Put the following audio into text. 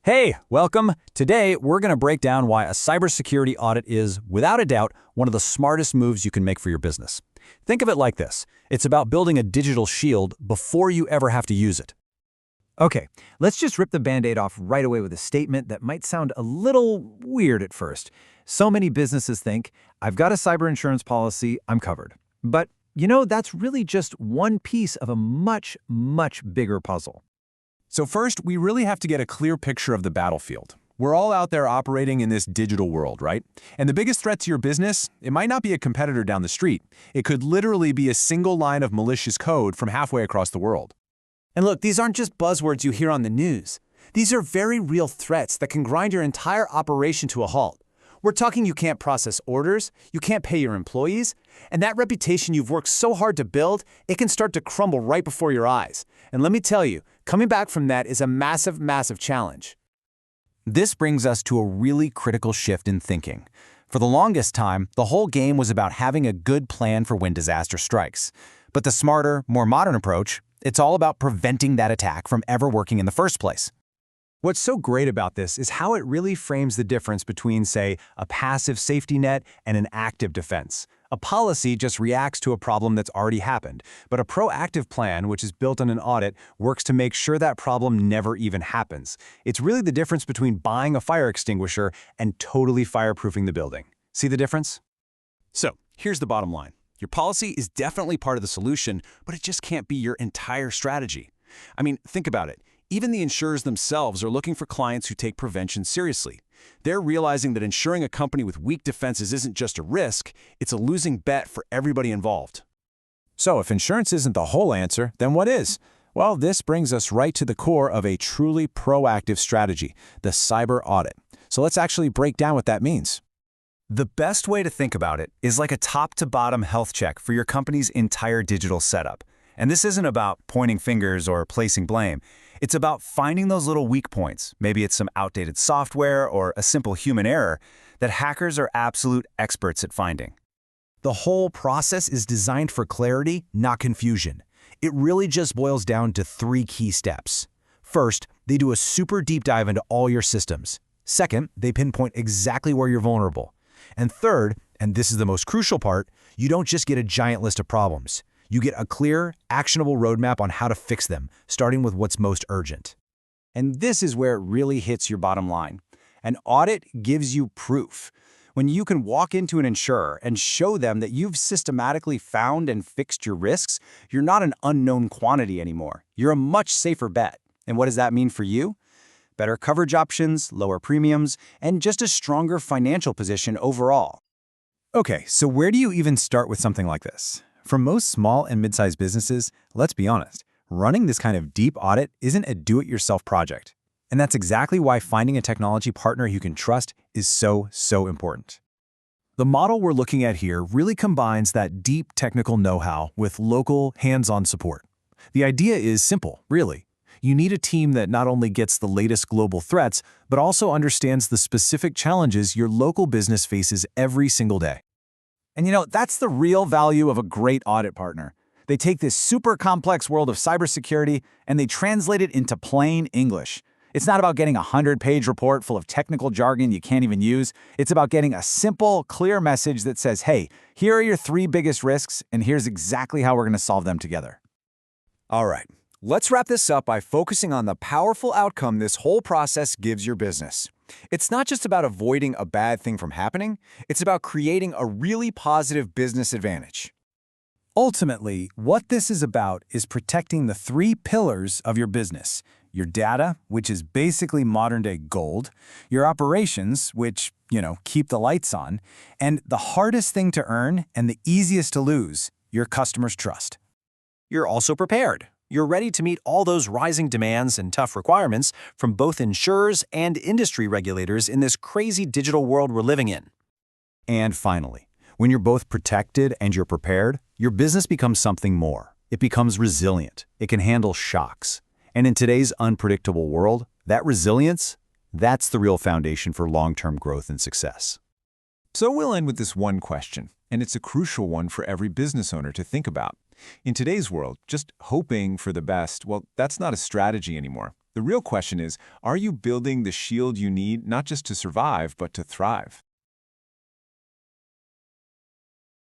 Hey, welcome. Today, we're going to break down why a cybersecurity audit is, without a doubt, one of the smartest moves you can make for your business. Think of it like this. It's about building a digital shield before you ever have to use it. Okay, let's just rip the Band-Aid off right away with a statement that might sound a little weird at first. So many businesses think, I've got a cyber insurance policy, I'm covered. But, that's really just one piece of a much, much bigger puzzle. So first, we really have to get a clear picture of the battlefield. We're all out there operating in this digital world, right? And the biggest threat to your business, it might not be a competitor down the street. It could literally be a single line of malicious code from halfway across the world. And look, these aren't just buzzwords you hear on the news. These are very real threats that can grind your entire operation to a halt. We're talking you can't process orders, you can't pay your employees, and that reputation you've worked so hard to build, it can start to crumble right before your eyes. And let me tell you, coming back from that is a massive, massive challenge. This brings us to a really critical shift in thinking. For the longest time, the whole game was about having a good plan for when disaster strikes. But the smarter, more modern approach, it's all about preventing that attack from ever working in the first place. What's so great about this is how it really frames the difference between, say, a passive safety net and an active defense. A policy just reacts to a problem that's already happened, but a proactive plan, which is built on an audit, works to make sure that problem never even happens. It's really the difference between buying a fire extinguisher and totally fireproofing the building. See the difference? So here's the bottom line. Your policy is definitely part of the solution, but it just can't be your entire strategy. I mean, think about it. Even the insurers themselves are looking for clients who take prevention seriously. They're realizing that insuring a company with weak defenses isn't just a risk, it's a losing bet for everybody involved. So if insurance isn't the whole answer, then what is? Well, this brings us right to the core of a truly proactive strategy, the cyber audit. So let's actually break down what that means. The best way to think about it is like a top-to-bottom health check for your company's entire digital setup. And this isn't about pointing fingers or placing blame. It's about finding those little weak points, maybe it's some outdated software or a simple human error, that hackers are absolute experts at finding. The whole process is designed for clarity, not confusion. It really just boils down to 3 key steps. First, they do a super deep dive into all your systems. Second, they pinpoint exactly where you're vulnerable. And third, and this is the most crucial part, you don't just get a giant list of problems. You get a clear, actionable roadmap on how to fix them, starting with what's most urgent. And this is where it really hits your bottom line. An audit gives you proof. When you can walk into an insurer and show them that you've systematically found and fixed your risks, you're not an unknown quantity anymore. You're a much safer bet. And what does that mean for you? Better coverage options, lower premiums, and just a stronger financial position overall. Okay, so where do you even start with something like this? For most small and mid-sized businesses, let's be honest, running this kind of deep audit isn't a do-it-yourself project. And that's exactly why finding a technology partner you can trust is so important. The model we're looking at here really combines that deep technical know-how with local, hands-on support. The idea is simple, really. You need a team that not only gets the latest global threats, but also understands the specific challenges your local business faces every single day. And that's the real value of a great audit partner. They take this super complex world of cybersecurity and they translate it into plain English. It's not about getting a 100-page report full of technical jargon you can't even use. It's about getting a simple, clear message that says, hey, here are your 3 biggest risks, and here's exactly how we're going to solve them together. All right, let's wrap this up by focusing on the powerful outcome this whole process gives your business. It's not just about avoiding a bad thing from happening, it's about creating a really positive business advantage. Ultimately, what this is about is protecting the 3 pillars of your business. Your data, which is basically modern-day gold, your operations, which, keep the lights on, and the hardest thing to earn and the easiest to lose, your customers' trust. You're also prepared. You're ready to meet all those rising demands and tough requirements from both insurers and industry regulators in this crazy digital world we're living in. And finally, when you're both protected and you're prepared, your business becomes something more. It becomes resilient. It can handle shocks. And in today's unpredictable world, that resilience, that's the real foundation for long-term growth and success. So we'll end with this one question, and it's a crucial one for every business owner to think about. In today's world, just hoping for the best, well, that's not a strategy anymore. The The real question is, are you building the shield you need not just to survive, but to thrive?